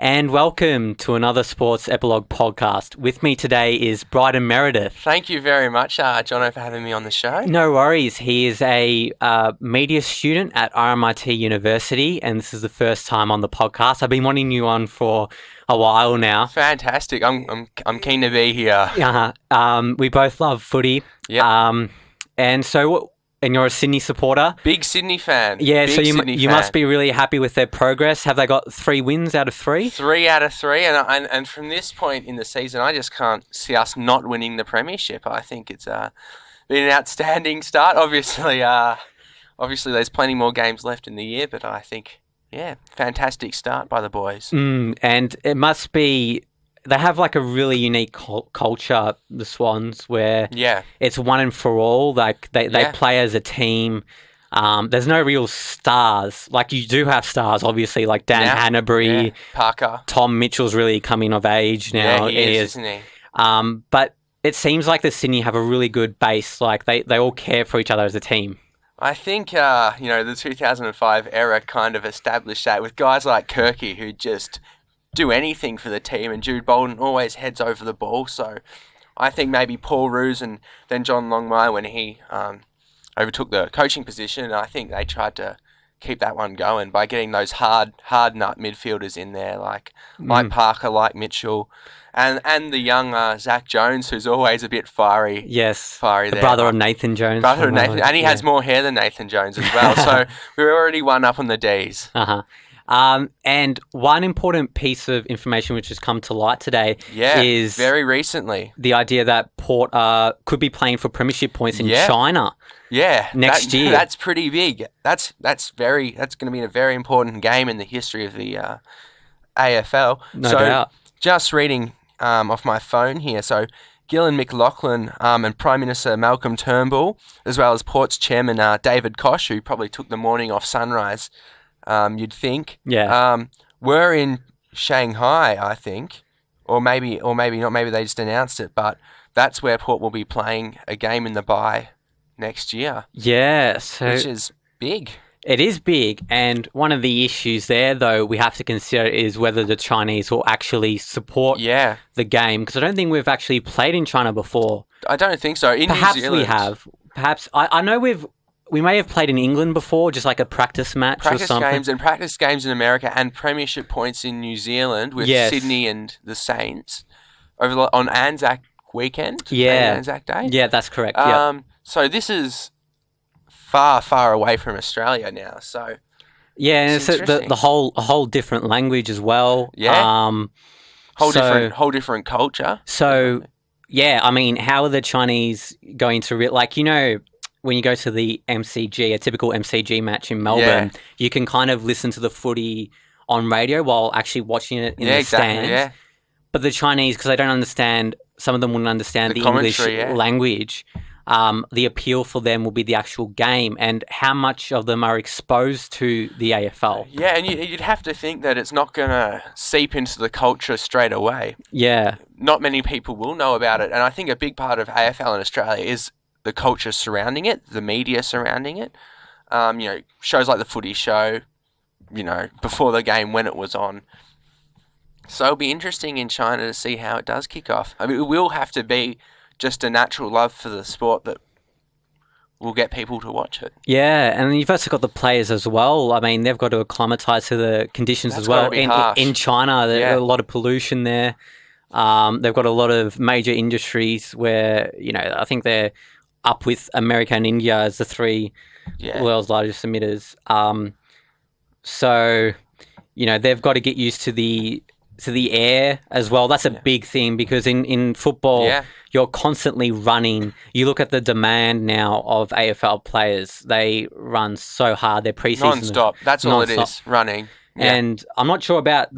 And welcome to another Sports Epilogue podcast. With me today is Brydan Meredith. Thank you very much, Jono, for having me on the show. No worries. He is a media student at RMIT University, and this is the first time on the podcast. I've been wanting you on for a while now. Fantastic. I'm keen to be here. We both love footy. Yeah. And you're a Sydney supporter. Big Sydney fan. Yeah, Big so Sydney you fan. must be really happy with their progress. Have they got 3 wins out of 3? 3 out of 3, and from this point in the season, I just can't see us not winning the premiership. I think it's been an outstanding start. Obviously, there's plenty more games left in the year, but I think, fantastic start by the boys. And it must be... They have like a really unique culture, the Swans, where it's one and for all. Like they play as a team. There's no real stars. Like you do have stars, obviously, like Dan Hanbury, Parker. Tom Mitchell's really coming of age now. Yeah, he is, isn't he? But it seems like the Sydney have a really good base. Like they all care for each other as a team. I think, the 2005 era kind of established that with guys like Kirky who just do anything for the team, and Jude Bolden always heads over the ball. So I think maybe Paul Roos and then John Longmire, when he overtook the coaching position, I think they tried to keep that one going by getting those hard nut midfielders in there, like Parker, like Mitchell, and the young Zach Jones, who's always a bit fiery. Yes, fiery the there. brother of Nathan Jones. And he has more hair than Nathan Jones as well. So we're already one up on the Ds. And one important piece of information which has come to light today is very recently the idea that Port could be playing for premiership points in China. Next year. That's pretty big. That's going to be a very important game in the history of the AFL. No doubt. Just reading off my phone here. So Gillan McLachlan and Prime Minister Malcolm Turnbull, as well as Port's chairman David Koch, who probably took the morning off sunrise. You'd think. We're in Shanghai, I think, or maybe not. Maybe they just announced it, but that's where Port will be playing a game in the bye next year. Yes, which is big. It is big, and one of the issues there, though, we have to consider is whether the Chinese will actually support the game, because I don't think we've actually played in China before. I don't think so. Perhaps New Zealand, we have. Perhaps I know we may have played in England before, just like a practice match or something. Practice games in America and premiership points in New Zealand with Sydney and the Saints on Anzac weekend. Anzac Day. Yeah, that's correct. So this is far, far away from Australia now. So and so the whole different language as well. Whole different culture. So I mean, how are the Chinese going to when you go to the MCG, a typical MCG match in Melbourne, you can kind of listen to the footy on radio while actually watching it in the stands. Yeah. But the Chinese, because they don't understand, some of them wouldn't understand the English language. The appeal for them will be the actual game and how much of them are exposed to the AFL. Yeah, and you'd have to think that it's not going to seep into the culture straight away. Yeah. Not many people will know about it. And I think a big part of AFL in Australia is the culture surrounding it, the media surrounding it. Shows like the Footy Show, before the game when it was on. So it'll be interesting in China to see how it does kick off. I mean, it will have to be just a natural love for the sport that will get people to watch it. Yeah, and you've also got the players as well. I mean, they've got to acclimatise to the conditions as well. In China, there's a lot of pollution there. They've got a lot of major industries where, I think they're up with America and India as the 3 world's largest emitters. So, they've got to get used to the air as well. That's a big thing because in football, you're constantly running. You look at the demand now of AFL players. They run so hard. Their preseason non-stop. That's all it is, running. Yeah. And I'm not sure about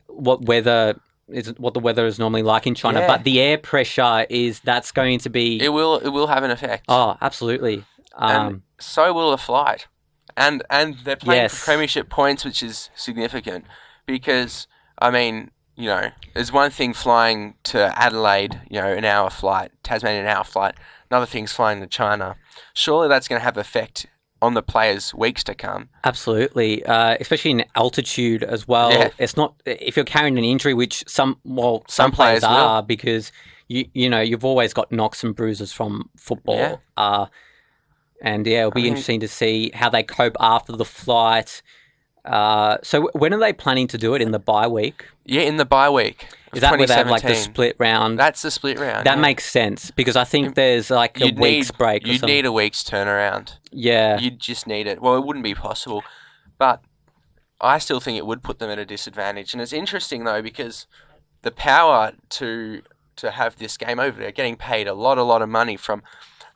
what the weather is normally like in China, but the air pressure that's going to be... It will have an effect. Oh, absolutely. And so will the flight. And they're playing for premiership points, which is significant because, I mean, there's one thing flying to Adelaide, an hour flight, Tasmania an hour flight. Another thing's flying to China. Surely that's going to have effect on the players weeks to come. Absolutely, especially in altitude as well. Yeah. It's not if you're carrying an injury, which some players are, because you've always got knocks and bruises from football. Yeah. It'll be interesting to see how they cope after the flight. So when are they planning to do it? In the bye week? Yeah, in the bye week. Is that where they have like the split round? That's the split round. That makes sense because I think there's like a week's break. You'd need a week's turnaround. Yeah. You'd just need it. Well, it wouldn't be possible. But I still think it would put them at a disadvantage. And it's interesting though because the power to have this game over there, getting paid a lot of money from,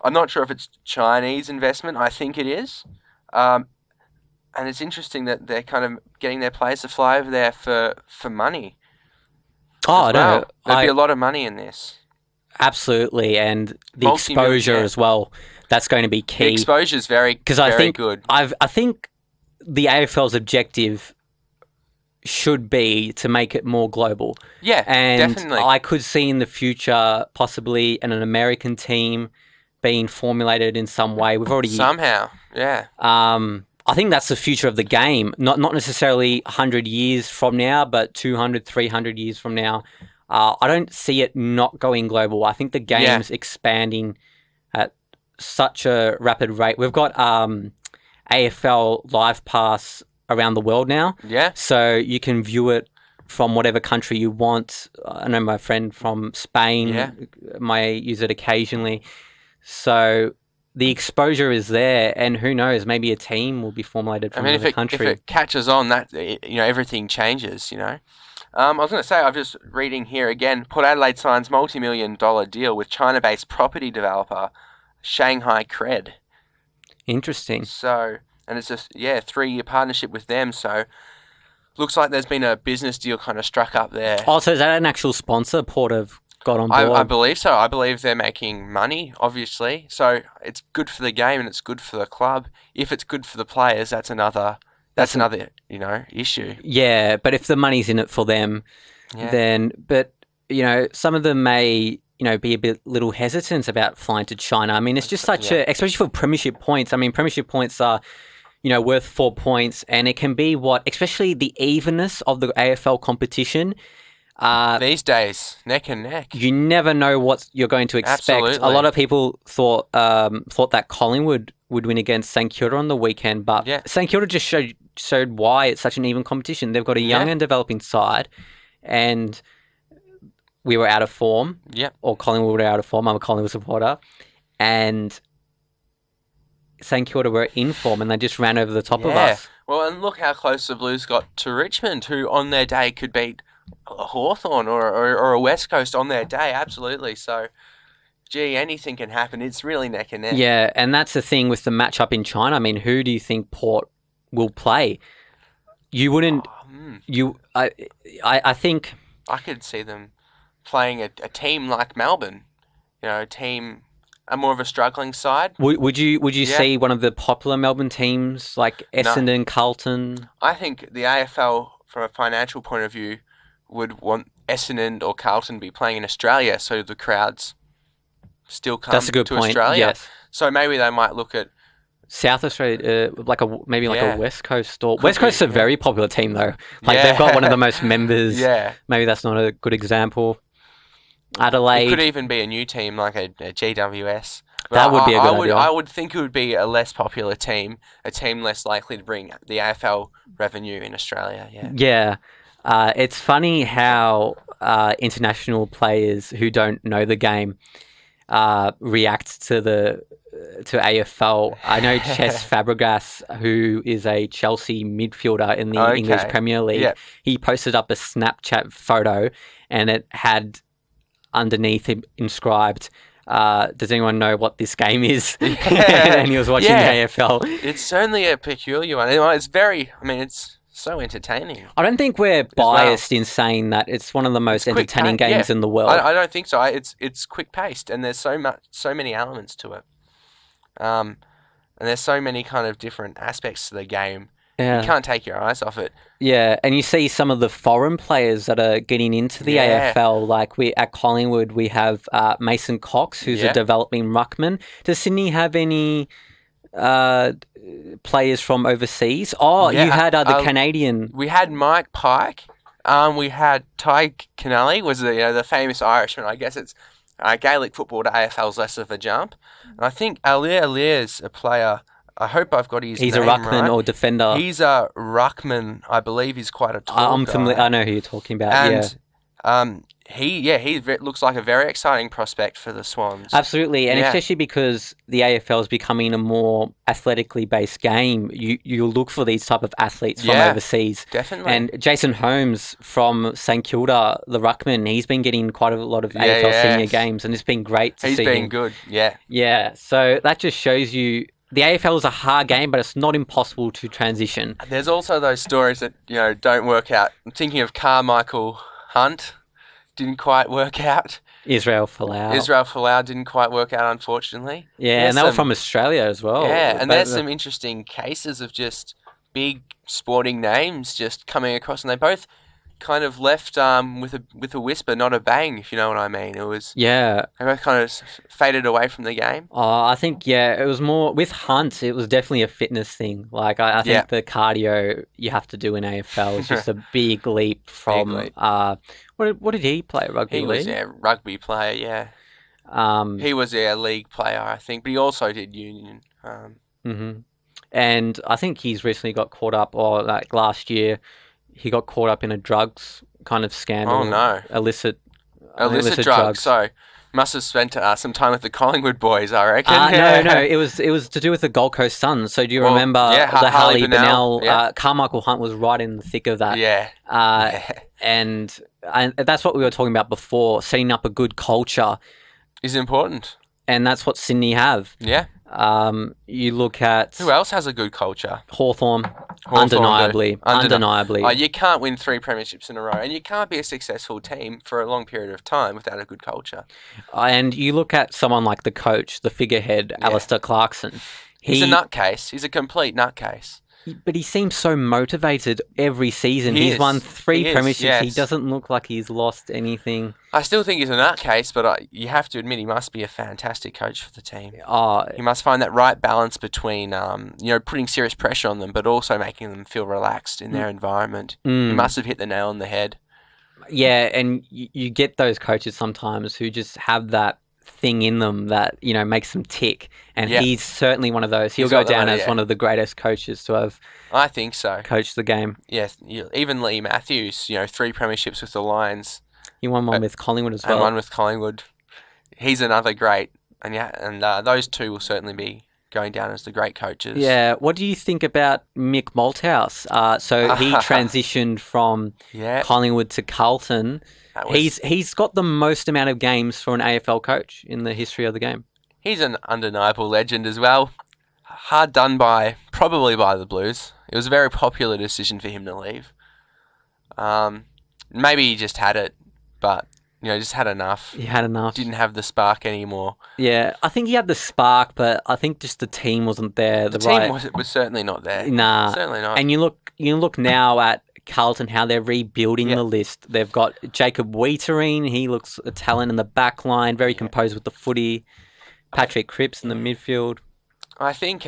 I'm not sure if it's Chinese investment. I think it is. And it's interesting that they're kind of getting their players to fly over there for money. Oh, no. There'd be a lot of money in this. Absolutely. And the exposure as well. That's going to be key. The exposure is very good. I think the AFL's objective should be to make it more global. Yeah, and definitely. I could see in the future possibly an American team being formulated in some way. We've already... Somehow, yeah. I think that's the future of the game. Not necessarily 100 years from now, but 200, 300 years from now. I don't see it not going global. I think the game's expanding at such a rapid rate. We've got AFL Live Pass around the world now. Yeah. So you can view it from whatever country you want. I know my friend from Spain might use it occasionally. So... the exposure is there, and who knows? Maybe a team will be formulated from another country. If it catches on, that everything changes. I was going to say, I'm just reading here again. Port Adelaide signs multi-million-dollar deal with China-based property developer Shanghai Cred. Interesting. So, and it's a 3-year partnership with them. So, looks like there's been a business deal kind of struck up there. Oh, so is that an actual sponsor? Port have got on board? I believe so. I believe they're making money, obviously. So it's good for the game and it's good for the club. If it's good for the players, that's another issue. Yeah, but if the money's in it for them, then some of them may be a little hesitant about flying to China. I mean, it's just such especially for premiership points. I mean, premiership points are worth 4 points, and it can be especially the evenness of the AFL competition. These days, neck and neck. You never know what you're going to expect. Absolutely. A lot of people thought that Collingwood would win against St Kilda on the weekend, but St Kilda just showed why it's such an even competition. They've got a young and developing side, and we were out of form. Yeah. Or Collingwood were out of form. I'm a Collingwood supporter. And St Kilda were in form, and they just ran over the top of us. Well, and look how close the Blues got to Richmond, who on their day could beat a Hawthorn or a West Coast on their day, absolutely. So, anything can happen. It's really neck and neck. Yeah, and that's the thing with the matchup in China. I mean, who do you think Port will play? You wouldn't. I think I could see them playing a team like Melbourne. A more of a struggling side. Would you see one of the popular Melbourne teams like Essendon, Carlton? I think the AFL, from a financial point of view, would want Essendon or Carlton to be playing in Australia, so the crowds still come to Australia. Yes. So maybe they might look at South Australia, a West Coast or West Coast's a very popular team though. They've got one of the most members. Yeah. Maybe that's not a good example. Adelaide. It could even be a new team like a GWS. But that would be a good idea. I would think it would be a less popular team, a team less likely to bring the AFL revenue in Australia. Yeah. Yeah. It's funny how international players who don't know the game react to AFL. I know Cesc Fabregas, who is a Chelsea midfielder in the English Premier League. Yeah. He posted up a Snapchat photo, and it had underneath him inscribed, does anyone know what this game is? And he was watching the AFL. It's certainly a peculiar one. It's so entertaining. I don't think we're biased in saying that it's one of the most entertaining games in the world. I don't think so. It's quick paced, and there's so many elements to it. And there's so many kind of different aspects to the game. Yeah. You can't take your eyes off it. Yeah, and you see some of the foreign players that are getting into the AFL. Like at Collingwood, we have Mason Cox, who's a developing ruckman. Does Sydney have any players from overseas. Oh, you had the Canadian. We had Mike Pike. We had Ty Kennelly, was the famous Irishman. I guess it's Gaelic football to AFL's less of a jump. And I think Alir's a player. I hope I've got his name right. He's a ruckman or defender. He's a ruckman. I believe he's quite a tall guy. Familiar. I know who you're talking about. And he looks like a very exciting prospect for the Swans. Absolutely, and especially because the AFL is becoming a more athletically based game, you look for these type of athletes from overseas. Definitely. And Jason Holmes from St Kilda, the ruckman, he's been getting quite a lot of AFL senior games, and it's been great to see him. He's been good, yeah. Yeah, so that just shows you the AFL is a hard game, but it's not impossible to transition. There's also those stories that don't work out. I'm thinking of Carmichael Hunt. Didn't quite work out. Israel Folau didn't quite work out, unfortunately. Yeah, and they were from Australia as well. Yeah, and there's some interesting cases of just big sporting names just coming across, and they both kind of left with a whisper, not a bang, if you know what I mean. It was they both kind of faded away from the game. I think it was more with Hunt. It was definitely a fitness thing. Like I think the cardio you have to do in AFL is just a big leap from. What did he play? Rugby league? He was a rugby player. Yeah. He was a league player, I think, but he also did union. And I think he's recently got caught up, or like last year. He got caught up in a drugs kind of scandal. Oh, no. Illicit drugs. So, must have spent some time with the Collingwood boys, I reckon. No. It was to do with the Gold Coast Suns. So, do you remember the Harley Bennell? Carmichael Hunt was right in the thick of that. Yeah. And that's what we were talking about before. Setting up a good culture is important. And that's what Sydney have. Yeah. You look at... Who else has a good culture? Hawthorn, undeniably. You can't win 3 premierships in a row, and you can't be a successful team for a long period of time without a good culture. And you look at someone like the coach, the figurehead, Alistair Clarkson. He's a nutcase. He's a complete nutcase. But he seems so motivated every season. He's won 3 premierships. Yes. He doesn't look like he's lost anything. I still think he's a nutcase, but you have to admit he must be a fantastic coach for the team. He must find that right balance between, putting serious pressure on them, but also making them feel relaxed in their environment. He must have hit the nail on the head. Yeah, and you get those coaches sometimes who just have that thing in them that makes them tick, and he's certainly one of those. He'll go down as one of the greatest coaches to have. I think so. Coached the game. Yes, even Lee Matthews. 3 premierships with the Lions. He won one with Collingwood as well. And one with Collingwood. He's another great, and those two will certainly be going down as the great coaches. Yeah. What do you think about Mick Malthouse? So he transitioned from Collingwood to Carlton. He's got the most amount of games for an AFL coach in the history of the game. He's an undeniable legend as well. Hard done by, probably by the Blues. It was a very popular decision for him to leave. Maybe he just had it, but just had enough. He had enough. Didn't have the spark anymore. Yeah, I think he had the spark, but I think just the team wasn't there. The team was certainly not there. Nah, certainly not. And you look now at Carlton, how they're rebuilding the list. They've got Jacob Wheatering. He looks a talent in the back line, very composed with the footy. Patrick Cripps in the midfield. I think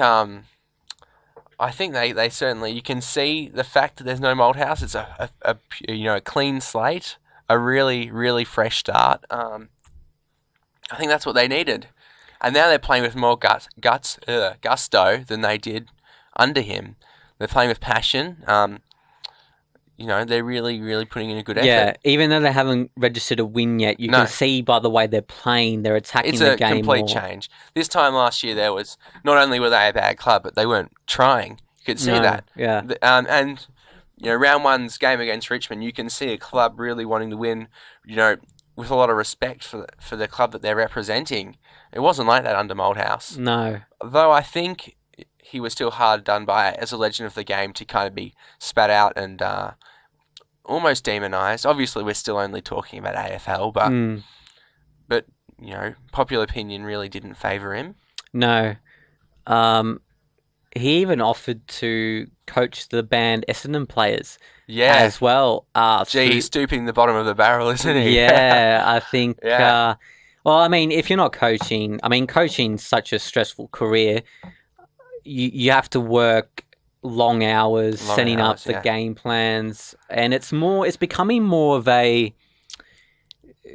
they certainly, you can see the fact that there's no Malthouse. It's a clean slate, a really, really fresh start. I think that's what they needed. And now they're playing with more gusto than they did under him. They're playing with passion. They're really, really putting in a good effort. Yeah, even though they haven't registered a win yet, you can see by the way they're playing, they're attacking the game. It's a complete change. This time last year, there was, not only were they a bad club, but they weren't trying. You could see that. Yeah. And round one's game against Richmond, you can see a club really wanting to win, with a lot of respect for the club that they're representing. It wasn't like that under Malthouse. No. Though I think he was still hard done by as a legend of the game to kind of be spat out and almost demonised. Obviously, we're still only talking about AFL, but popular opinion really didn't favour him. No. He even offered to coach the band Essendon players as well. He's stooping the bottom of the barrel, isn't he? Yeah, I think... if you're not coaching... coaching's such a stressful career. you have to work long hours setting up the game plans, and it's becoming more of a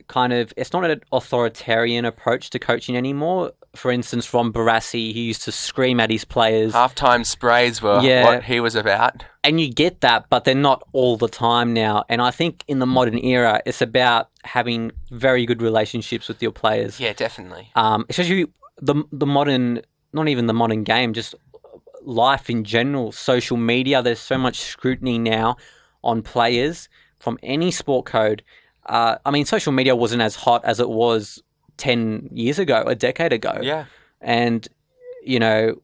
kind of, it's not an authoritarian approach to coaching anymore. For instance, Ron Barassi, he used to scream at his players. Halftime sprays were what he was about. And you get that, but they're not all the time now. And I think in the modern era, it's about having very good relationships with your players. Yeah, definitely. Especially the modern, not even the modern game, just life in general, social media. There's so much scrutiny now on players from any sport code. I mean, social media wasn't as hot as it was 10 years ago, a decade ago. Yeah. And, you know,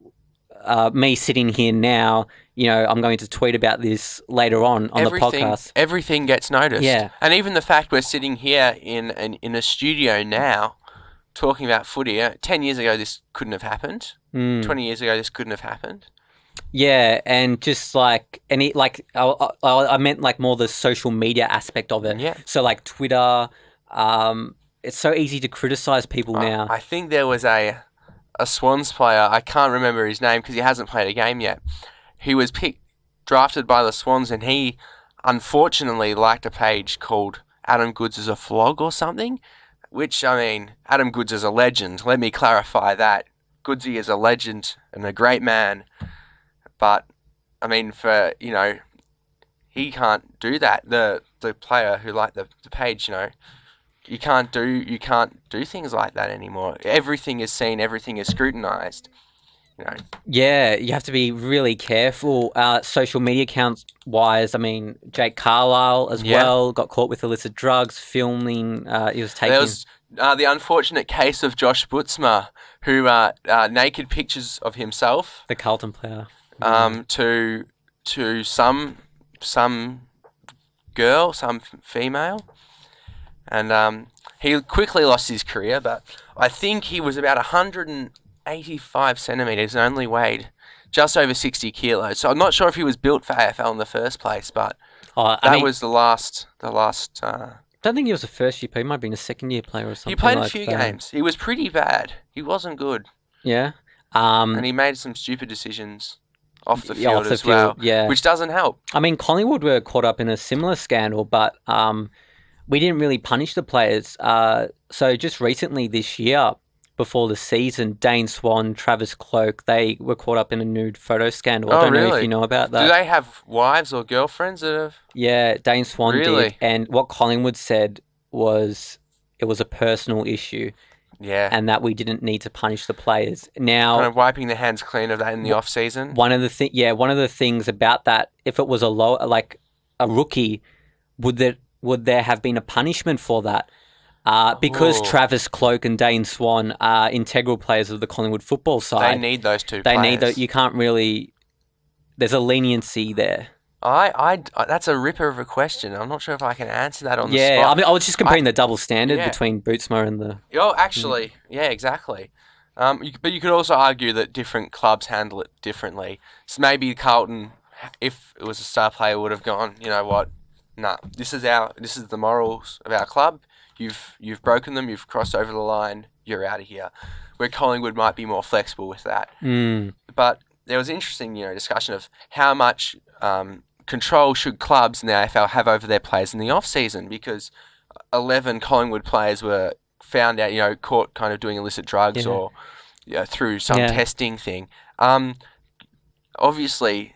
me sitting here now, you know, I'm going to tweet about this later on the podcast. Everything gets noticed. Yeah. And even the fact we're sitting here in a studio now talking about footy, 10 years ago this couldn't have happened. 20 years ago this couldn't have happened. Yeah, and just like I meant like more the social media aspect of it. Yeah. So like Twitter, it's so easy to criticize people now. I think there was a Swans player, I can't remember his name because he hasn't played a game yet. He was drafted by the Swans, and he unfortunately liked a page called Adam Goods is a Flog or something, which, I mean, Adam Goods is a legend. Let me clarify that. Goodsy is a legend and a great man. But, I mean, he can't do that. The player who liked the page, you know, you can't do things like that anymore. Everything is seen, everything is scrutinized. You know. Yeah, you have to be really careful. Social media accounts wise, I mean, Jake Carlisle as well got caught with illicit drugs, filming. He was taking. There was the unfortunate case of Josh Butzma, who naked pictures of himself, the Carlton player, to some girl, some female, and he quickly lost his career. But I think he was about 185 centimeters and only weighed just over 60 kilos. So I'm not sure if he was built for AFL in the first place, but that was the last. I don't think he was a first year player. He might have been a second year player or something. He played a few games. He was pretty bad. He wasn't good. Yeah. And he made some stupid decisions off the field as well, which doesn't help. I mean, Collingwood were caught up in a similar scandal, but we didn't really punish the players. So just recently this year, before the season, Dane Swan, Travis Cloke, they were caught up in a nude photo scandal. I don't know if you know about that. Do they have wives or girlfriends that have... Yeah, Dane Swan did. And what Collingwood said was it was a personal issue. Yeah. And that we didn't need to punish the players. Now, kind of wiping their hands clean of that in the off season. One of the things about that, if it was a rookie, would there have been a punishment for that? Because Travis Cloke and Dane Swan are integral players of the Collingwood football side. They need those two players. You can't really... There's a leniency there. That's a ripper of a question. I'm not sure if I can answer that on the spot. Yeah, I mean, I was just comparing the double standard between Bootsma and the... Oh, actually, yeah, exactly. But you could also argue that different clubs handle it differently. So maybe Carlton, if it was a star player, would have gone, you know what, nah, this is the morals of our club. You've broken them, you've crossed over the line, you're out of here. Where Collingwood might be more flexible with that. But there was an interesting, discussion of how much control should clubs in the AFL have over their players in the off-season, because 11 Collingwood players were found out, caught kind of doing illicit drugs or through some testing thing. Obviously,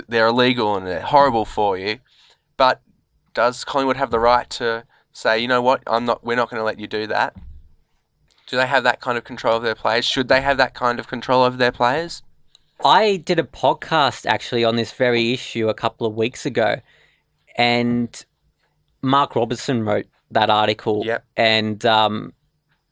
they're illegal and they're horrible for you, but does Collingwood have the right to say, you know what, we're not going to let you do that? Do they have that kind of control of their players? Should they have that kind of control over their players? I did a podcast actually on this very issue a couple of weeks ago, and Mark Robertson wrote that article. Yep. And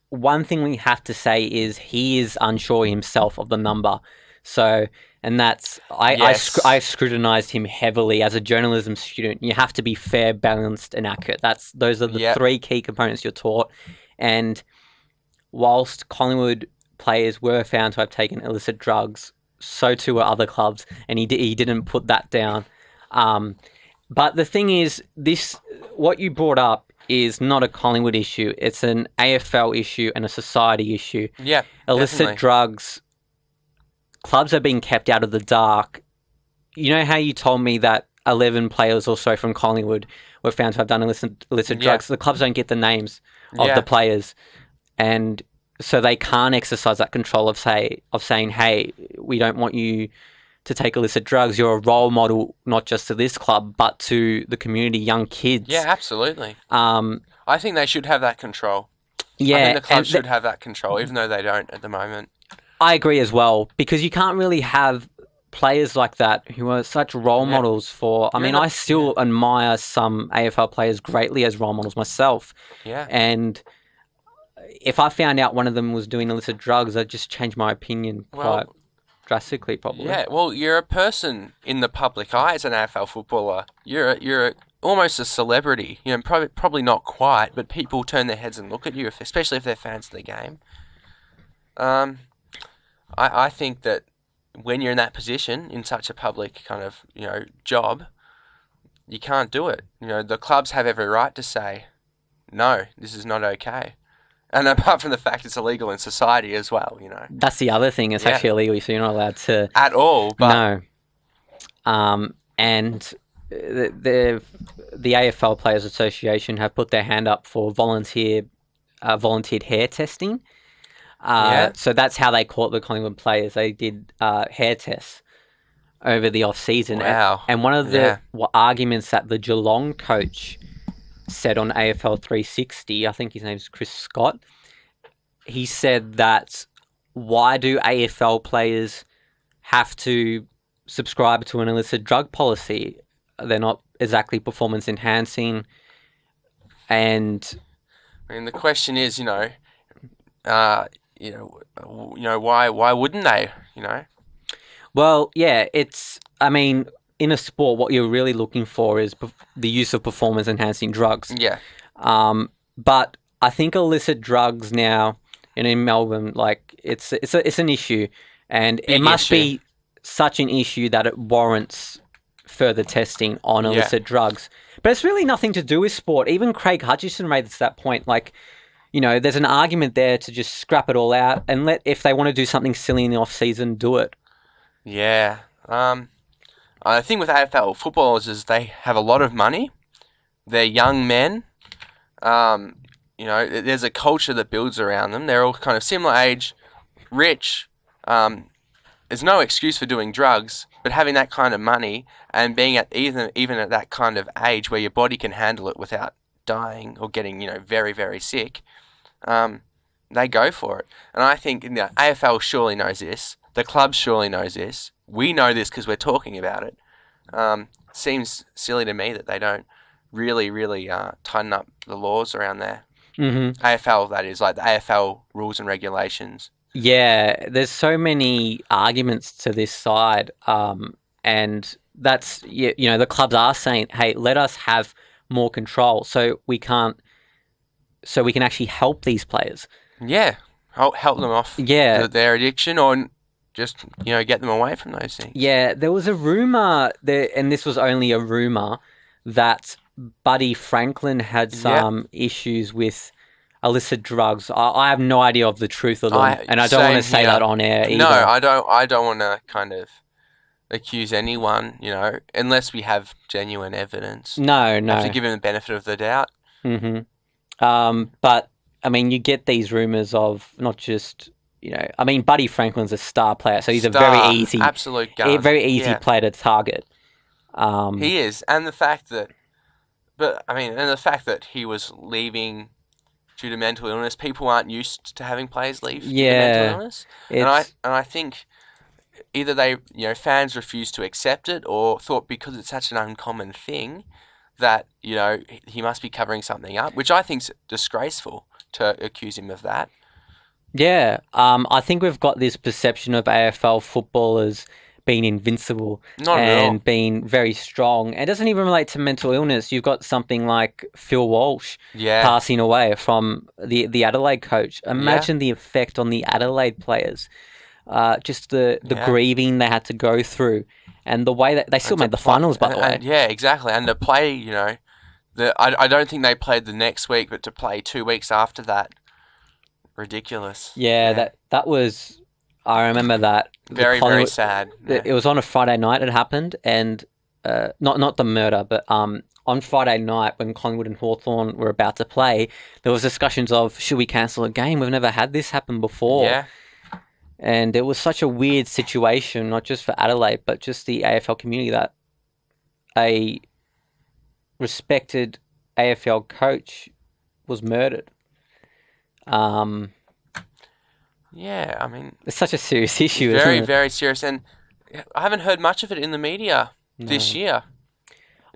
one thing we have to say is he is unsure himself of the number. So, and that's, I scrutinized him heavily as a journalism student. You have to be fair, balanced, and accurate. Those are the three key components you're taught. And whilst Collingwood players were found to have taken illicit drugs, so too were other clubs, and he didn't put that down. But the thing is, what you brought up is not a Collingwood issue. It's an AFL issue and a society issue. Yeah, illicit definitely. Drugs clubs are being kept out of the dark. You know how you told me that 11 players or so from Collingwood were found to have done illicit drugs? The clubs don't get the names of the players, and so they can't exercise that control of saying, hey, we don't want you to take illicit drugs. You're a role model, not just to this club, but to the community, young kids. Yeah, absolutely. I think they should have that control. Yeah. I think the clubs should have that control, even though they don't at the moment. I agree as well, because you can't really have players like that who are such role models for... I still admire some AFL players greatly as role models myself. Yeah. And if I found out one of them was doing illicit drugs, I'd just change my opinion quite drastically, probably. Yeah, well, you're a person in the public eye as an AFL footballer. You're almost a celebrity. You know, probably not quite, but people turn their heads and look at you, especially if they're fans of the game. I think that when you're in that position, in such a public kind of, job, you can't do it. The clubs have every right to say, no, this is not okay. And apart from the fact it's illegal in society as well, That's the other thing. It's actually illegal, so you're not allowed to... At all, but... No. And the AFL Players Association have put their hand up for volunteered hair testing. So that's how they caught the Collingwood players. They did hair tests over the off-season. Wow. And one of the arguments that the Geelong coach said on AFL 360, I think his name's Chris Scott, he said that why do AFL players have to subscribe to an illicit drug policy? They're not exactly performance enhancing. And the question is, why wouldn't they? Well, yeah, in a sport, what you're really looking for is the use of performance-enhancing drugs. Yeah. But I think illicit drugs now, and in Melbourne, it's an issue, and it must be such an issue that it warrants further testing on illicit drugs. But it's really nothing to do with sport. Even Craig Hutchison made that point. There's an argument there to just scrap it all out and if they want to do something silly in the off-season, do it. Yeah. The thing with AFL footballers is they have a lot of money. They're young men. There's a culture that builds around them. They're all kind of similar age, rich. There's no excuse for doing drugs, but having that kind of money and being at even at that kind of age where your body can handle it without dying or getting, very, very sick, they go for it. And I think the AFL surely knows this. The club surely knows this. We know this because we're talking about it. Seems silly to me that they don't really, really tighten up the laws around there. Mm-hmm. AFL, that is, like the AFL rules and regulations. Yeah, there's so many arguments to this side, and that's, the clubs are saying, hey, let us have more control so we can actually help these players. Yeah, help them off their addiction, or just, get them away from those things. Yeah, there was a rumour, and this was only a rumour, that Buddy Franklin had some issues with illicit drugs. I have no idea of the truth of them, and I don't want to say that on air either. No, I don't want to kind of accuse anyone, unless we have genuine evidence. No. You have to give him the benefit of the doubt. Mm-hmm. But, you get these rumours of not just... Buddy Franklin's a star player, so he's a very easy, absolute gun. Very easy player to target. He is, and the fact that he was leaving due to mental illness, people aren't used to having players leave due to mental illness, and I think either they, fans refused to accept it, or thought because it's such an uncommon thing that he must be covering something up, which I think's disgraceful to accuse him of that. Yeah, I think we've got this perception of AFL footballers being invincible and being very strong. It doesn't even relate to mental illness. You've got something like Phil Walsh passing away from the Adelaide coach. Imagine the effect on the Adelaide players. Just the grieving they had to go through, and the way that they still made the finals, by the way. Yeah, exactly. And to play, I don't think they played the next week, but to play 2 weeks after that, ridiculous. Yeah. That was, I remember that. Very sad. It was on a Friday night it happened, and not the murder, but on Friday night when Collingwood and Hawthorn were about to play, there was discussions of, should we cancel a game? We've never had this happen before. Yeah. And it was such a weird situation, not just for Adelaide, but just the AFL community, that a respected AFL coach was murdered. Yeah, I mean... It's such a serious issue, isn't it? Very, very serious. And I haven't heard much of it in the media this year.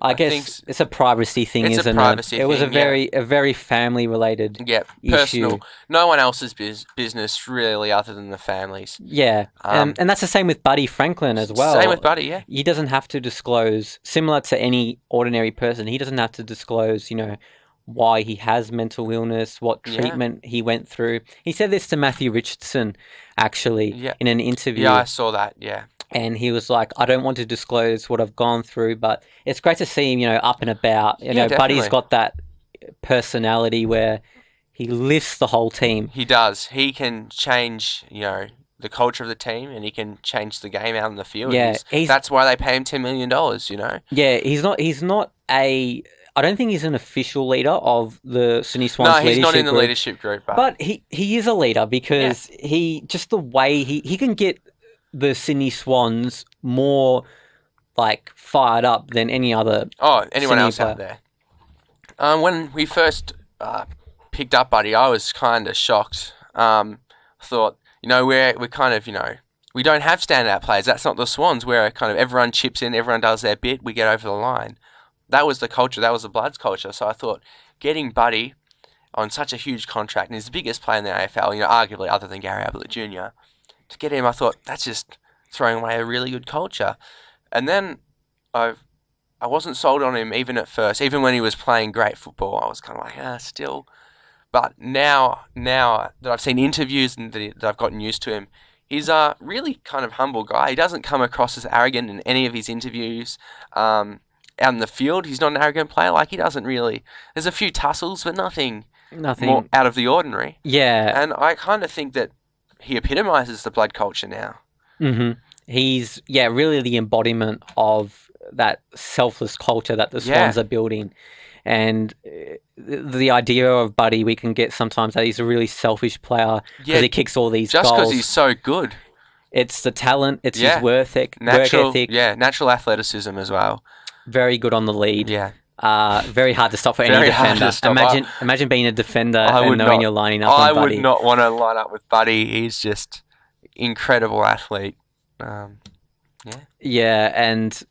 I guess it's a privacy thing, isn't it? It's a privacy thing, it was a very family-related personal. issue. No one else's business, really, other than the families. Yeah, and that's the same with Buddy Franklin as well. Same with Buddy, yeah. He doesn't have to disclose, similar to any ordinary person, he doesn't have to disclose, why he has mental illness, what treatment he went through. He said this to Matthew Richardson, actually, in an interview. Yeah, I saw that, yeah. And he was like, I don't want to disclose what I've gone through, but it's great to see him, up and about. Buddy's got that personality where he lifts the whole team. He does. He can change, the culture of the team, and he can change the game out in the field. Yeah, that's why they pay him $10 million, Yeah, he's not I don't think he's an official leader of the Sydney Swans leadership group. No, he's not in the leadership group. But he is a leader because he, just the way he can get the Sydney Swans more fired up than any other anyone else out there. When we first picked up Buddy, I was kind of shocked. Thought, we're kind of, we don't have standout players. That's not the Swans, where kind of everyone chips in, everyone does their bit, we get over the line. That was the culture, that was the Bloods culture. So I thought, getting Buddy on such a huge contract, and he's the biggest player in the AFL, arguably other than Gary Ablett Jr., to get him, I thought, that's just throwing away a really good culture. And then I wasn't sold on him even at first. Even when he was playing great football, I was kind of like, still. But now that I've seen interviews and that I've gotten used to him, he's a really kind of humble guy. He doesn't come across as arrogant in any of his interviews. Out in the field, he's not an arrogant player. He doesn't really... There's a few tussles, but nothing more out of the ordinary. Yeah. And I kind of think that he epitomises the Blood culture now. Mm-hmm. He's, really the embodiment of that selfless culture that the Swans are building. And the idea of Buddy, we can get sometimes that he's a really selfish player because he kicks all these goals. Just because he's so good. It's the talent, it's his work ethic. Yeah, natural athleticism as well. Very good on the lead. Yeah. Very hard to stop for any defender. Imagine being a defender and knowing you're lining up on Buddy. I would not want to line up with Buddy. He's just incredible athlete. Yeah, and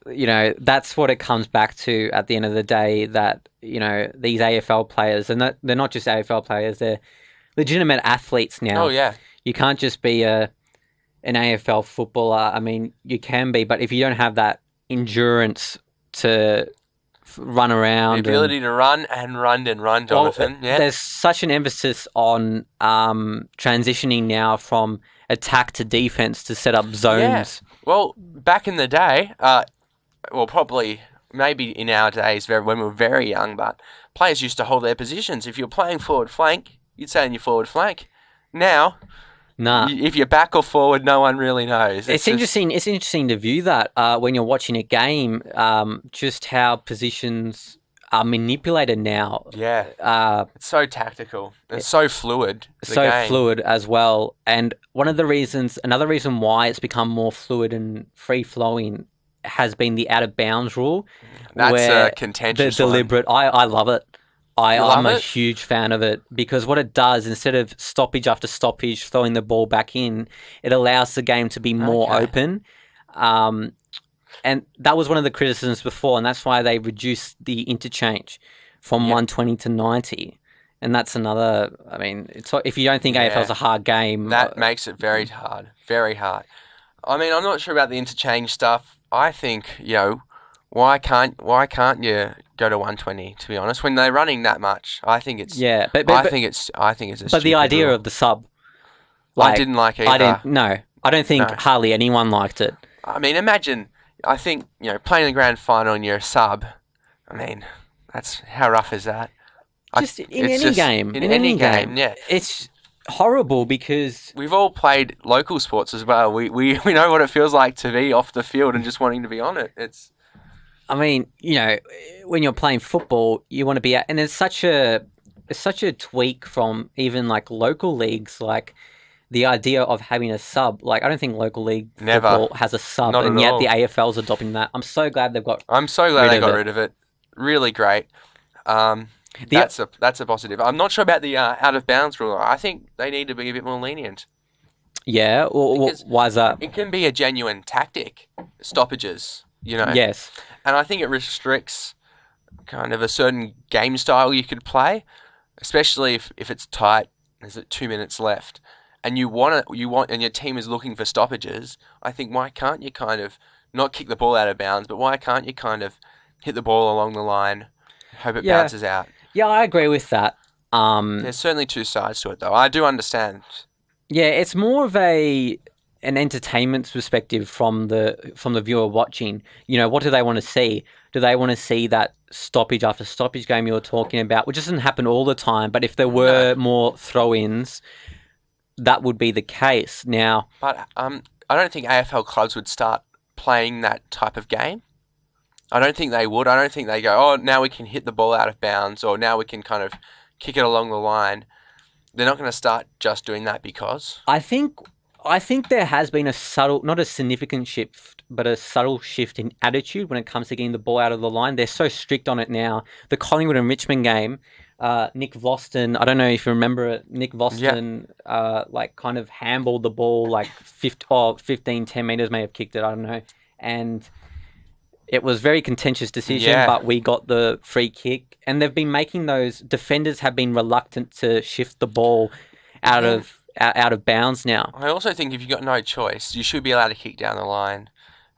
that's what it comes back to at the end of the day, that these AFL players, and they're not just AFL players, they're legitimate athletes now. Oh yeah. You can't just be an AFL footballer. I mean, you can be, but if you don't have that endurance to run around, the ability to run, Jonathan. There's such an emphasis on transitioning now from attack to defense to set up zones. Yeah. Well, back in the day, probably maybe in our days when we were very young, but players used to hold their positions. If you're playing forward flank, you'd stay in your forward flank. Now, if you're back or forward, no one really knows. It's interesting. It's interesting to view that when you're watching a game, just how positions are manipulated now. Yeah, it's so tactical. It's so fluid. Fluid as well. And another reason why it's become more fluid and free flowing has been the out of bounds rule. That's a contentious the deliberate. I love it. I'm a it? huge fan of it, because what it does, instead of stoppage after stoppage, throwing the ball back in, it allows the game to be more open. And that was one of the criticisms before, and that's why they reduced the interchange from 120 to 90. And that's another... I mean, if you don't think AFL's a hard game... That makes it very hard. Very hard. I mean, I'm not sure about the interchange stuff. I think, why can't you go to 120? To be honest, when they're running that much, I think it's I think it's a. But the idea rule. of the sub, I didn't like it either. I don't think hardly anyone liked it. I mean, imagine. I think playing the grand final and you're a sub. I mean, how rough is that? In any game, yeah. horrible because we've all played local sports as well. We know what it feels like to be off the field and just wanting to be on it. I mean, when you're playing football, you want to be at, and it's such a tweak from even like local leagues, like the idea of having a sub. Like I don't think local league football has a sub, and yet the AFL's adopting that. I'm so glad they got rid of it. Really great. That's a positive. I'm not sure about the out of bounds rule. I think they need to be a bit more lenient. Yeah, why is that? It can be a genuine tactic, stoppages. Yes, and I think it restricts kind of a certain game style you could play, especially if it's tight. There's 2 minutes left, and and your team is looking for stoppages. I think why can't you kind of not kick the ball out of bounds, but why can't you kind of hit the ball along the line, hope it bounces out? Yeah, I agree with that. There's certainly two sides to it, though. I do understand. Yeah, it's more of an entertainment perspective from the viewer watching. What do they want to see? Do they want to see that stoppage after stoppage game you were talking about, which doesn't happen all the time, but if there were more throw-ins, that would be the case. Now, but I don't think AFL clubs would start playing that type of game. I don't think they would. I don't think they go, oh, now we can hit the ball out of bounds, or now we can kind of kick it along the line. They're not going to start just doing that because... I think there has been a subtle, not a significant shift, but a subtle shift in attitude when it comes to getting the ball out of the line. They're so strict on it now. The Collingwood and Richmond game, Nick Voston, I don't know if you remember it, Nick Voston, kind of handballed the ball like 15, 10 metres, may have kicked it, I don't know. And... it was a very contentious decision, but we got the free kick. And they've been making those... defenders have been reluctant to shift the ball out of bounds now. I also think if you've got no choice, you should be allowed to kick down the line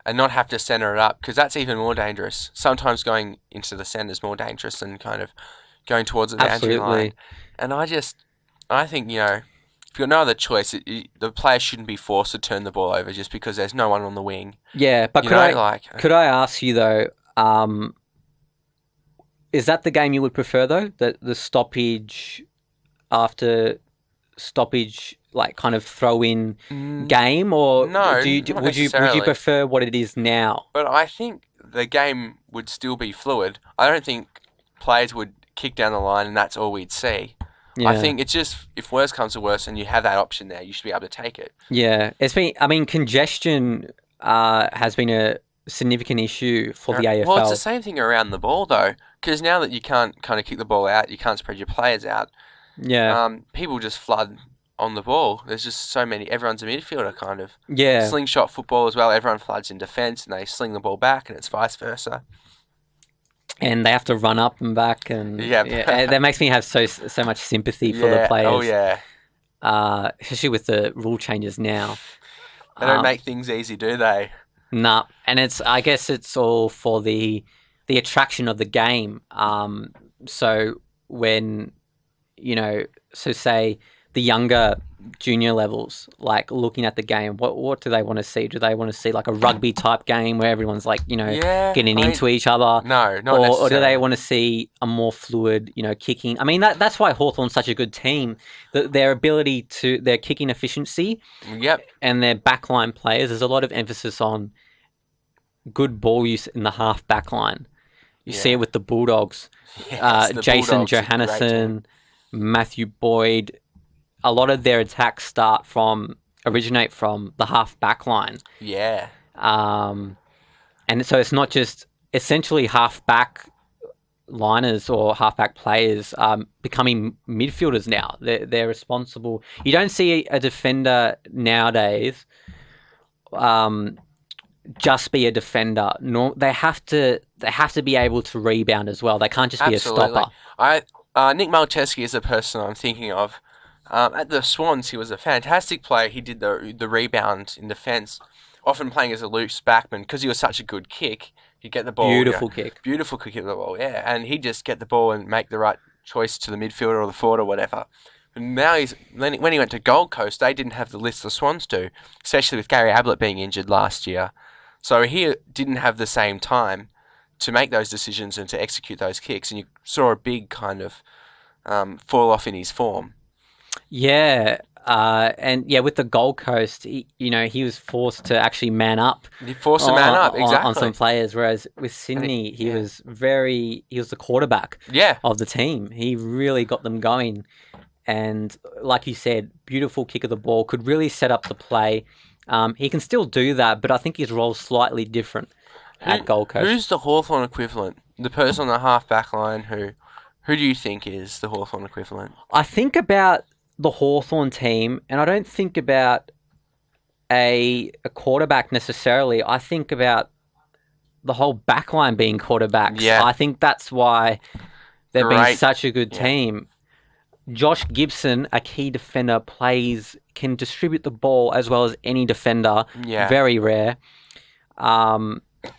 and not have to centre it up, because that's even more dangerous. Sometimes going into the centre is more dangerous than kind of going towards the boundary line. And I think, if you've got no other choice, the player shouldn't be forced to turn the ball over just because there's no one on the wing. Yeah, but could I ask you though, is that the game you would prefer though? The stoppage after stoppage, like kind of throw in game, or no? Would you prefer what it is now? But I think the game would still be fluid. I don't think players would kick down the line and that's all we'd see. Yeah. I think it's just, if worse comes to worse and you have that option there, you should be able to take it. Yeah. Congestion has been a significant issue for the AFL. Well, it's the same thing around the ball, though, because now that you can't kind of kick the ball out, you can't spread your players out. Yeah. People just flood on the ball. There's just so many. Everyone's a midfielder, kind of. Yeah. Slingshot football as well. Everyone floods in defence and they sling the ball back, and it's vice versa. And they have to run up and back, and that makes me have so much sympathy for the players. Oh yeah, especially with the rule changes now. They don't make things easy, do they? Nah, and I guess it's all for the attraction of the game. So when say the younger junior levels, like looking at the game, what do they want to see? Do they want to see like a rugby type game where everyone's like, getting into each other? No, not necessarily. Or do they want to see a more fluid, kicking? I mean, that's why Hawthorn's such a good team. Their ability their kicking efficiency, and their backline players. There's a lot of emphasis on good ball use in the half backline. You see it with the Bulldogs, Jason Bulldogs, Johannesson, Matthew Boyd. A lot of their attacks originate from the half back line. Yeah. And so it's not just essentially half back liners or half back players becoming midfielders now. They're responsible. You don't see a defender nowadays just be a defender. No, they have to be able to rebound as well. They can't just be a stopper. Nick Malcheski is the person I'm thinking of. At the Swans, he was a fantastic player. He did the rebound in defence, often playing as a loose backman because he was such a good kick. He'd get the ball. Beautiful kick at the ball, yeah. And he'd just get the ball and make the right choice to the midfielder or the forward or whatever. And now when he went to Gold Coast, they didn't have the list the Swans do, especially with Gary Ablett being injured last year. So he didn't have the same time to make those decisions and to execute those kicks. And you saw a big kind of fall off in his form. Yeah. And yeah, with the Gold Coast, he was forced to actually man up. He forced a man up, exactly. On some players, whereas with Sydney, he was the quarterback of the team. He really got them going. And like you said, beautiful kick of the ball, could really set up the play. He can still do that, but I think his role's slightly different at Gold Coast. Who's the Hawthorn equivalent? The person on the half-back line who do you think is the Hawthorn equivalent? I think about the Hawthorn team, and I don't think about a quarterback necessarily. I think about the whole backline being quarterbacks. Yeah. I think that's why they've been such a good team. Josh Gibson, a key defender, can distribute the ball as well as any defender. Yeah. Very rare.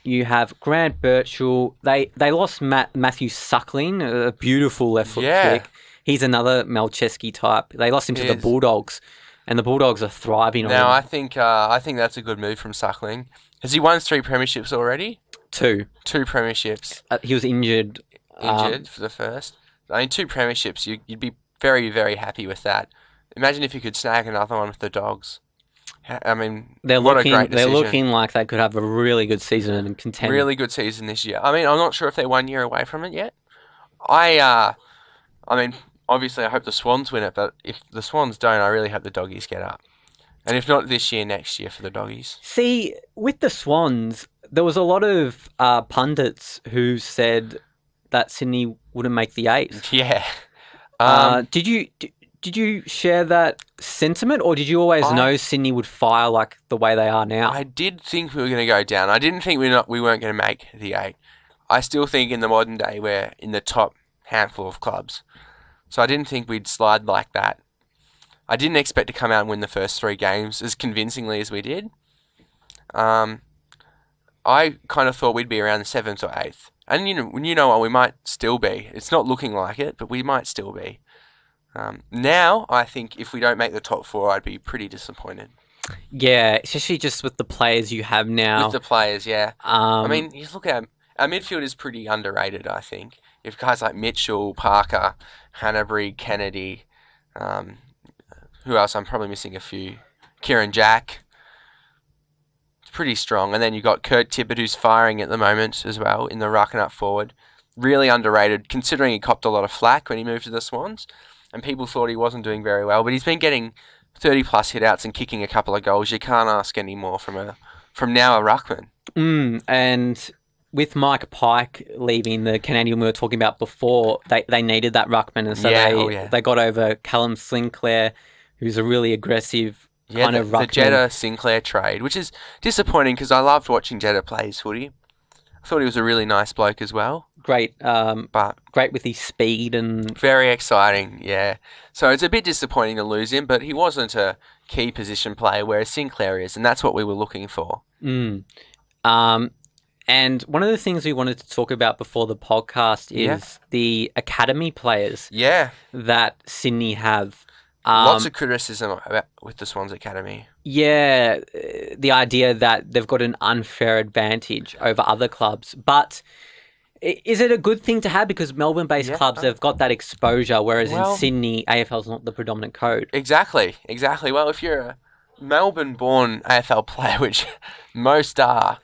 You have Grant Birchall. They lost Matthew Suckling, a beautiful left foot kick. He's another Malcheski type. They lost him to the Bulldogs, and the Bulldogs are thriving on him. Now, I think that's a good move from Suckling. Has he won 3 premierships already? 2. 2 premierships. He was injured. Injured for the first. I mean, 2 premierships. You'd be very, very happy with that. Imagine if you could snag another one with the Dogs. I mean, what a great decision. They're looking like they could have a really good season and contend. Really good season this year. I mean, I'm not sure if they're 1 year away from it yet. I mean, obviously I hope the Swans win it, but if the Swans don't, I really hope the Doggies get up. And if not this year, next year for the Doggies. See, with the Swans, there was a lot of pundits who said that Sydney wouldn't make the 8. Yeah. Did you share that sentiment, or did you always know Sydney would fire like the way they are now? I did think we were going to go down. I didn't think we weren't going to make the 8. I still think in the modern day we're in the top handful of clubs. So I didn't think we'd slide like that. I didn't expect to come out and win the first 3 games as convincingly as we did. I kind of thought we'd be around the 7th or 8th. And you know what, we might still be. It's not looking like it, but we might still be. Now, I think if we don't make the top 4, I'd be pretty disappointed. Yeah, especially just with the players you have now. With the players, yeah. I mean, you look at our midfield is pretty underrated, I think. You have guys like Mitchell, Parker, Hanbury, Kennedy. Who else? I'm probably missing a few. Kieran Jack. It's pretty strong. And then you've got Kurt Tippett, who's firing at the moment as well in the ruck and up forward. Really underrated, considering he copped a lot of flack when he moved to the Swans. And people thought he wasn't doing very well, but he's been getting 30-plus hit-outs and kicking a couple of goals. You can't ask any more from now a ruckman. And with Mike Pike leaving, the Canadian we were talking about before, they needed that ruckman, and so they got over Callum Sinclair, who's a really aggressive kind of ruckman. The Jetta-Sinclair trade, which is disappointing because I loved watching Jetta play his footy. I thought he was a really nice bloke as well. Great, but great with his speed and very exciting. Yeah, so it's a bit disappointing to lose him, but he wasn't a key position player, whereas Sinclair is, and that's what we were looking for. And one of the things we wanted to talk about before the podcast is the academy players. Yeah, that Sydney have. Lots of criticism with the Swans Academy. Yeah, the idea that they've got an unfair advantage over other clubs. But is it a good thing to have? Because Melbourne-based clubs, they've got that exposure, whereas in Sydney, AFL's not the predominant code. Exactly. Well, if you're a Melbourne-born AFL player, which most are,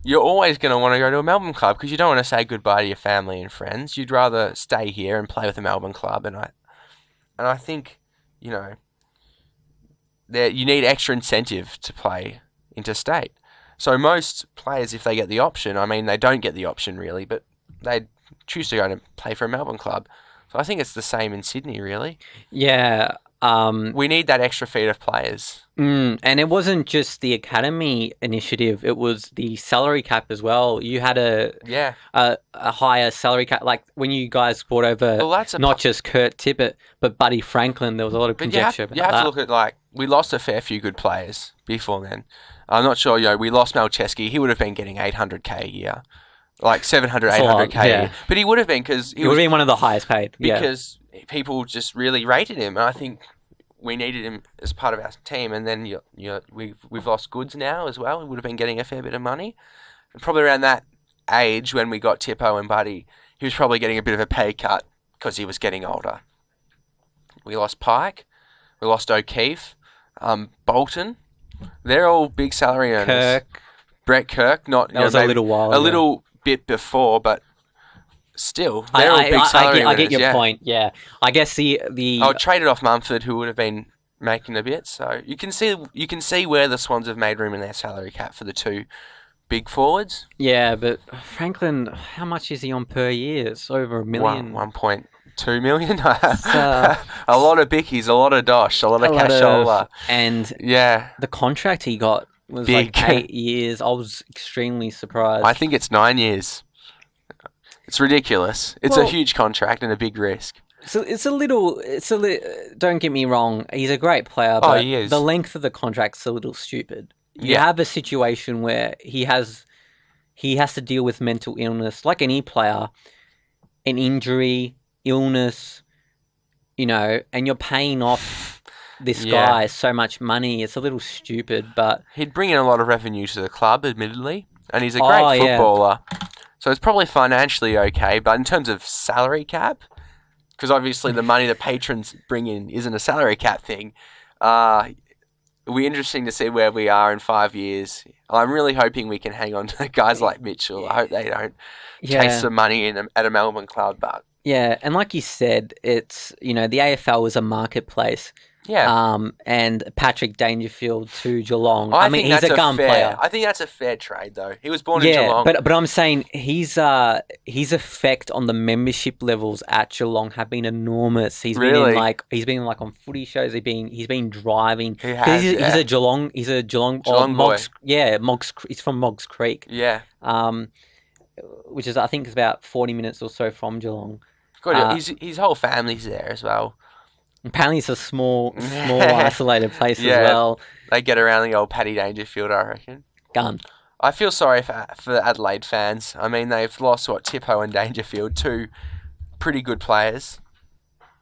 you're always going to want to go to a Melbourne club because you don't want to say goodbye to your family and friends. You'd rather stay here and play with a Melbourne club. And I think, you need extra incentive to play interstate. So most players, if they get the option, I mean, they don't get the option really, but they choose to go and play for a Melbourne club. So I think it's the same in Sydney, really. Yeah. We need that extra feed of players. And it wasn't just the academy initiative; it was the salary cap as well. You had a higher salary cap, like when you guys brought over not just Kurt Tippett but Buddy Franklin. There was a lot of conjecture about that. You have to look at we lost a fair few good players before then. I'm not sure. We lost Malcheski. He would have been getting $800K a year, like 700, 800K a year. But he would have been because he would have been one of the highest paid because people just really rated him, and I think we needed him as part of our team. And then we've lost Goods now as well. He would have been getting a fair bit of money, and probably around that age when we got Tippo and Buddy, he was probably getting a bit of a pay cut because he was getting older. We lost Pike. We lost O'Keefe. Bolton. They're all big salary earners. Brett Kirk, not that was a little while. A little bit before, but still, they're all big salary earners. I get your point. Yeah, I guess the I traded off Mumford, who would have been making a bit. So you can see where the Swans have made room in their salary cap for the two big forwards. Yeah, but Franklin, how much is he on per year? It's over $1 million. 1.2 million. A lot of bickies, a lot of dosh, a lot of cashola. And the contract he got was big. Like 8 years. I was extremely surprised. I think it's 9 years. It's ridiculous. It's a huge contract and a big risk. So it's a little. Don't get me wrong. He's a great player, but he is. The length of the contract's a little stupid. You have a situation where he has to deal with mental illness, like any player, an injury, illness, and you're paying off this guy so much money. It's a little stupid, but he'd bring in a lot of revenue to the club, admittedly, and he's a great footballer. So it's probably financially okay, but in terms of salary cap, because obviously the money the patrons bring in isn't a salary cap thing, it'll be interesting to see where we are in 5 years. I'm really hoping we can hang on to guys like Mitchell. I hope they don't chase some money at a Melbourne club, but... Yeah, and like you said, it's, the AFL is a marketplace. Yeah. And Patrick Dangerfield to Geelong. I mean, he's a gun player. I think that's a fair trade, though. He was born in Geelong. But I'm saying his effect on the membership levels at Geelong have been enormous. He's been in on footy shows. He's been driving. He's a Geelong boy. He's from Moggs Creek. Yeah. Which is, I think, is about 40 minutes or so from Geelong. Good. His whole family's there as well. Apparently it's a small isolated place as well. They get around the old Paddy Dangerfield, I reckon. Gun. I feel sorry for Adelaide fans. I mean, they've lost, Tippo and Dangerfield, two pretty good players.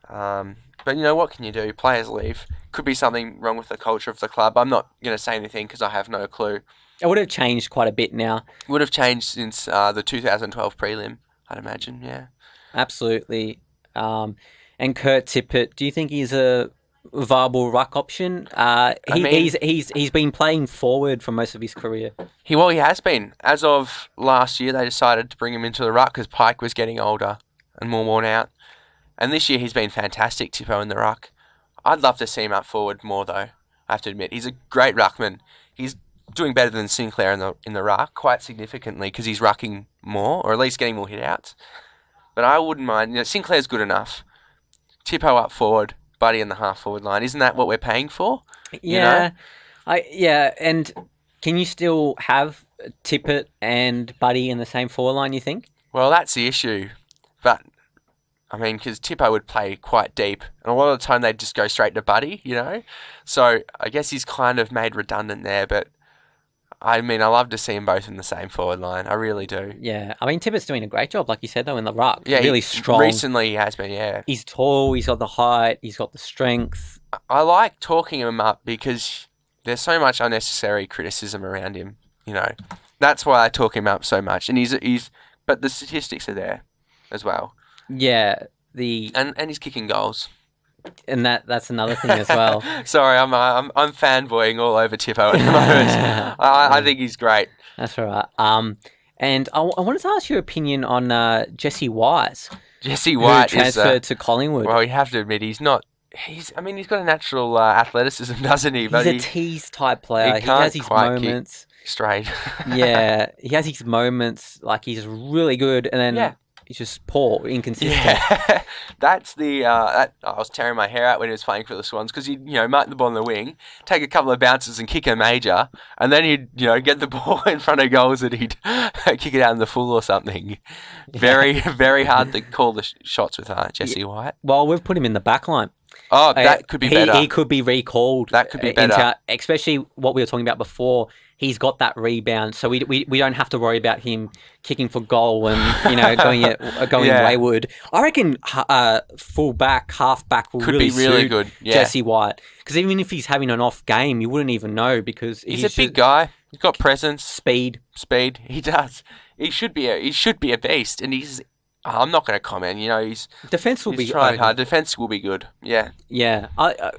But, what can you do? Players leave. Could be something wrong with the culture of the club. I'm not going to say anything because I have no clue. It would have changed quite a bit now. It would have changed since the 2012 prelim, I'd imagine, yeah. Absolutely. And Kurt Tippett, do you think he's a viable ruck option? He's been playing forward for most of his career. He has been. As of last year, they decided to bring him into the ruck because Pike was getting older and more worn out. And this year, he's been fantastic, Tippo in the ruck. I'd love to see him up forward more, though, I have to admit. He's a great ruckman. He's doing better than Sinclair in the ruck, quite significantly, because he's rucking more, or at least getting more hit-outs. But I wouldn't mind. Sinclair's good enough. Tippo up forward, Buddy in the half-forward line. Isn't that what we're paying for? Yeah. And can you still have Tippett and Buddy in the same forward line, you think? Well, that's the issue. But, because Tippo would play quite deep, and a lot of the time they'd just go straight to Buddy, So, I guess he's kind of made redundant there, but I love to see them both in the same forward line. I really do. Yeah. Tippett's doing a great job, like you said, though, in the ruck. Yeah, really strong. Recently he has been, yeah. He's tall, he's got the height, he's got the strength. I like talking him up because there's so much unnecessary criticism around him, That's why I talk him up so much. And but the statistics are there as well. Yeah. And he's kicking goals. And that's another thing as well. Sorry, I'm fanboying all over Tippo at the moment. I think he's great. That's all right. And I wanted to ask your opinion on Jesse White. Jesse White who transferred to Collingwood. Well, you have to admit he's not. He's got a natural athleticism, doesn't he? But he's a tease type player. He has his moments. Straight. Yeah, he has his moments. Like he's really good, and then. He's just poor, inconsistent. Yeah, that's I was tearing my hair out when he was playing for the Swans because he'd mark the ball on the wing, take a couple of bounces and kick a major, and then he'd get the ball in front of goals and he'd kick it out in the full or something. Very, very hard to call the shots with Jesse White. Well, we've put him in the back line. Oh, that could be better. He could be recalled. That could be better. Especially what we were talking about before. He's got that rebound, so we don't have to worry about him kicking for goal and going wayward. I reckon full-back, half-back will could be really good. Yeah. Jesse White, because even if he's having an off game, you wouldn't even know because he's a big guy. He's got presence, speed. He does. He should be a beast, and I'm not going to comment. He's defense will be tried hard. Defense will be good. Yeah. Yeah.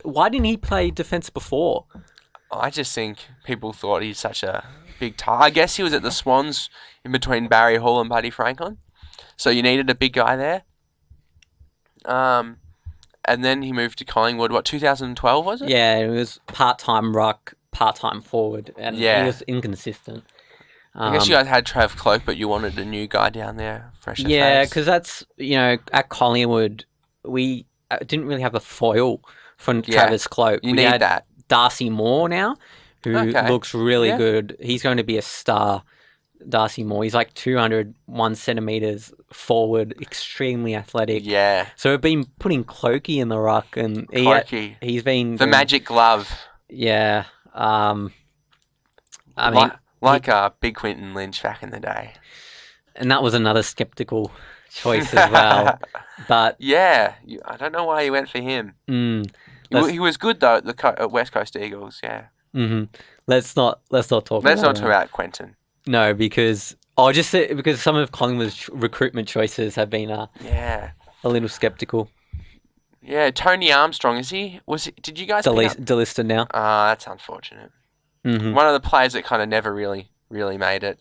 Why didn't he play defense before? I just think people thought he's such a big I guess he was at the Swans in between Barry Hall and Buddy Franklin, so you needed a big guy there. And then he moved to Collingwood. What, 2012 was it? Yeah, it was part-time ruck, part-time forward, and he was inconsistent. I guess you guys had Trav Cloak, but you wanted a new guy down there, fresh. Yeah, because that's, at Collingwood, we didn't really have a foil for Travis Cloak. You need that. Darcy Moore now, who looks really good. He's going to be a star, Darcy Moore. He's like 201 centimetres forward, extremely athletic. Yeah. So we've been putting Clokey in the ruck, and he's been... The magic glove. Yeah. I mean... Like Big Quinton Lynch back in the day. And that was another sceptical choice as well. But yeah, I don't know why you went for him. He was good though at West Coast Eagles. Yeah. Mm-hmm. Let's not talk. Let's not talk about Quentin. No, because some of Collingwood's recruitment choices have been a little skeptical. Yeah, Tony Armstrong, is he? Did you guys delisted now? That's unfortunate. Mm-hmm. One of the players that kind of never really made it.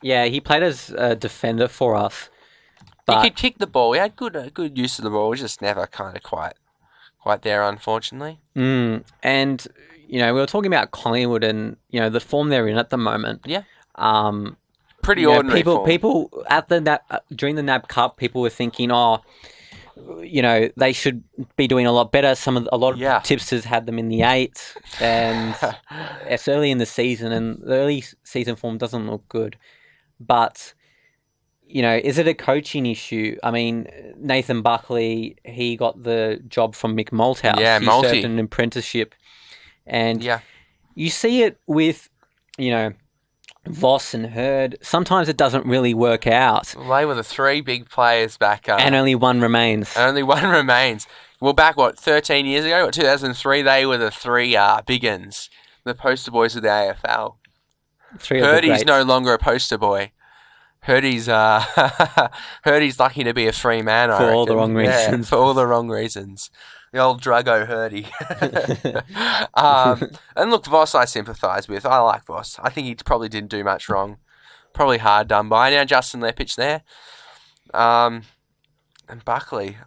Yeah, he played as a defender for us. He could kick the ball. He had good use of the ball. It was just never kind of quite there, unfortunately. And we were talking about Collingwood and the form they're in at the moment. Yeah. Pretty ordinary form. People during the NAB Cup, people were thinking, they should be doing a lot better. A lot of tipsters had them in the 8, and it's early in the season, and the early season form doesn't look good. But, is it a coaching issue? I mean, Nathan Buckley, he got the job from Mick Malthouse. Yeah, he served an apprenticeship. And you see it with, Voss and Hurd. Sometimes it doesn't really work out. Well, they were the 3 big players back up. And only one remains. Well, back, 13 years ago? 2003, they were the 3 big uns. The poster boys of the AFL. Hurdy's no longer a poster boy. Hurdy's lucky to be a free man, I reckon. All the wrong reasons. For all the wrong reasons. The old Druggo Hurdy. And look, Voss I sympathise with. I like Voss. I think he probably didn't do much wrong. Probably hard done by. Now Justin Lepich there. And Buckley,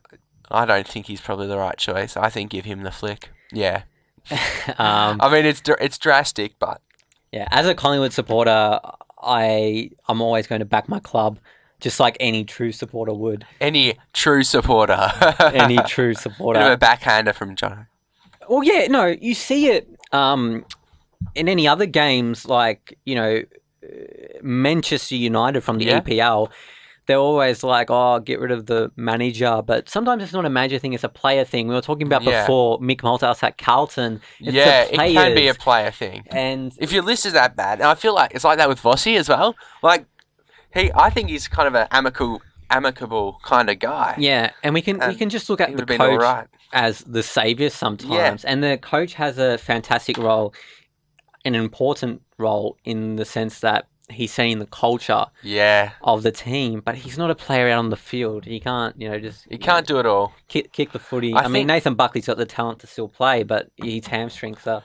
I don't think he's probably the right choice. I think give him the flick. Yeah. I mean, it's drastic, but... Yeah, as a Collingwood supporter, I'm always going to back my club, just like any true supporter would. Any true supporter. Any true supporter. Bit of a backhander from Jono. Well, yeah, no, you see it in any other games, like, Manchester United from the EPL. They're always like, get rid of the manager. But sometimes it's not a manager thing, it's a player thing. We were talking about before Mick Malthouse at Carlton. It can be a player thing. And if your list is that bad, and I feel like it's like that with Vossi as well. Like, I think he's kind of an amicable kind of guy. Yeah, and we can just look at the coach as the saviour sometimes. Yeah. And the coach has a fantastic role, an important role in the sense that he's setting the culture of the team, but he's not a player out on the field. He can't, He can't do it all. Kick the footy. I mean, Nathan Buckley's got the talent to still play, but his hamstrings are...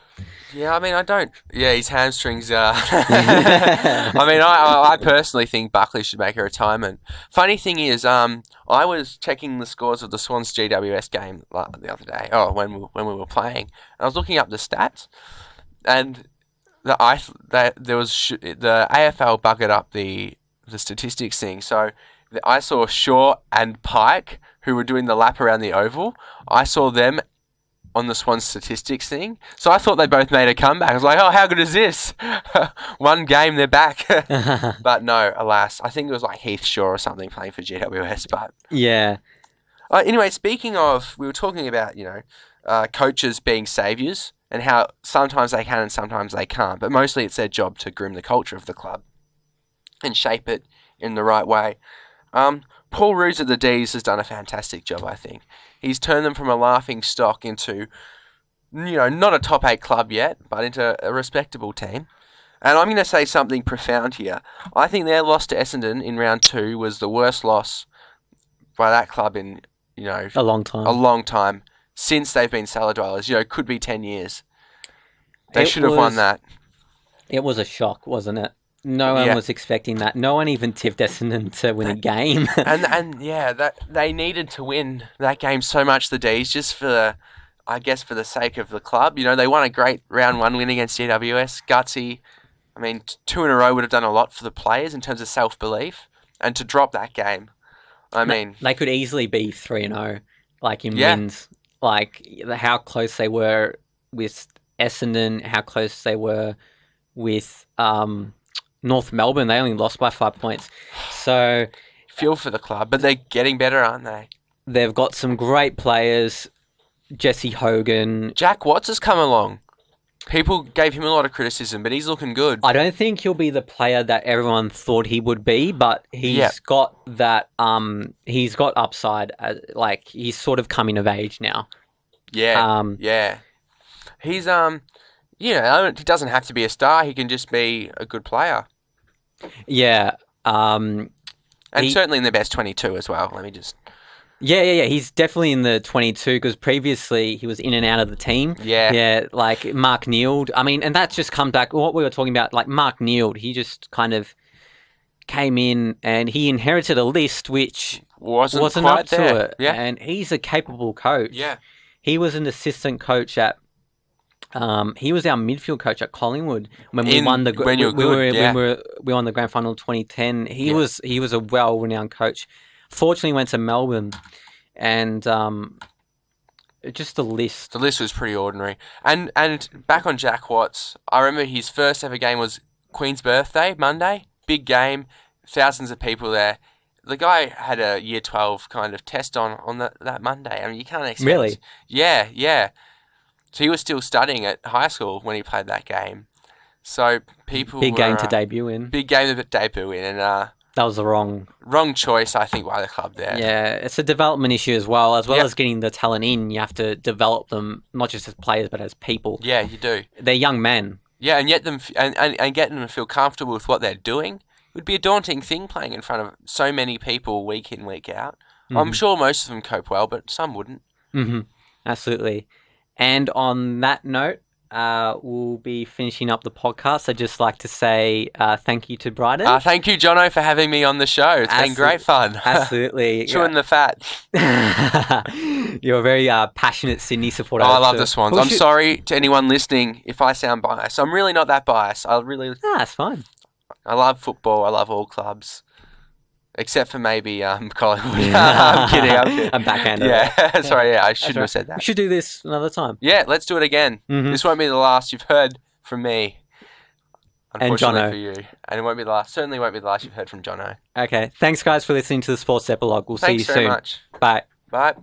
Yeah, I mean, I don't... Yeah, his hamstrings are... I mean, I personally think Buckley should make a retirement. Funny thing is, I was checking the scores of the Swans GWS game the other day, when we were playing, and I was looking up the stats, and... The AFL buggered up the statistics thing. So I saw Shaw and Pike, who were doing the lap around the oval. I saw them on the Swans statistics thing. So I thought they both made a comeback. I was like, how good is this? One game, they're back. But no, alas. I think it was like Heath Shaw or something playing for GWS. But yeah. Anyway, speaking of, we were talking about, coaches being saviours. And how sometimes they can and sometimes they can't. But mostly it's their job to groom the culture of the club and shape it in the right way. Paul Roos at the D's has done a fantastic job, I think. He's turned them from a laughing stock into, not a top 8 club yet, but into a respectable team. And I'm going to say something profound here. I think their loss to Essendon in round 2 was the worst loss by that club in, a long time. A long time since they've been cellar dwellers. Could be 10 years. They should have won that. It was a shock, wasn't it? No one was expecting that. No one even tipped Essendon to win a game. that they needed to win that game so much, the D's, just for the sake of the club. They won a great round 1 win against GWS. Gutsy. I mean, 2 in a row would have done a lot for the players in terms of self-belief. And to drop that game, they could easily be 3-0, in wins. How close they were with Essendon, how close they were with North Melbourne. They only lost by 5 points. So feel for the club, but they're getting better, aren't they? They've got some great players. Jesse Hogan. Jack Watts has come along. People gave him a lot of criticism, but he's looking good. I don't think he'll be the player that everyone thought he would be, but he's got that. He's got upside. He's sort of coming of age now. Yeah. He's he doesn't have to be a star. He can just be a good player. Yeah. And certainly in the best 22 as well. Let me just. Yeah. He's definitely in the 22 because previously he was in and out of the team. Yeah. Mark Neild. I mean, and that's just come back. What we were talking about, Mark Neild, he just kind of came in and he inherited a list which wasn't up to it. Yeah. And he's a capable coach. Yeah. He was an assistant coach at. He was our midfield coach at Collingwood when we won the we won the grand final in 2010. He was a well-renowned coach. Fortunately, went to Melbourne, and just the list. The list was pretty ordinary. And back on Jack Watts, I remember his first ever game was Queen's Birthday Monday. Big game, thousands of people there. The guy had a Year 12 kind of test on that Monday. I mean, you can't expect. Really? Yeah. So he was still studying at high school when he played that game. So people big game to debut in. Big game to debut in, and that was the wrong choice, I think, by the club there. Yeah, it's a development issue as well as getting the talent in. You have to develop them not just as players but as people. Yeah, you do. They're young men. Yeah, and get them to feel comfortable with what they're doing. It would be a daunting thing playing in front of so many people week in, week out. Mm-hmm. I'm sure most of them cope well, but some wouldn't. Mm-hmm. Absolutely. And on that note, we'll be finishing up the podcast. I'd just like to say thank you to Brydan. Thank you, Jono, for having me on the show. It's been great fun. Absolutely. Chewing the fat. You're a very passionate Sydney supporter. I love the Swans. I'm sorry to anyone listening if I sound biased. I'm really not that biased. That's fine. I love football. I love all clubs. Except for maybe Collingwood. I'm kidding. I'm backhanded. Yeah, sorry. Yeah, I shouldn't have said that. We should do this another time. Yeah, let's do it again. Mm-hmm. This won't be the last you've heard from me. Unfortunately for you, and it won't be the last. Certainly won't be the last you've heard from Jono. Okay, thanks guys for listening to the Sports Epilogue. We'll see you soon. Thanks very much. Bye. Bye.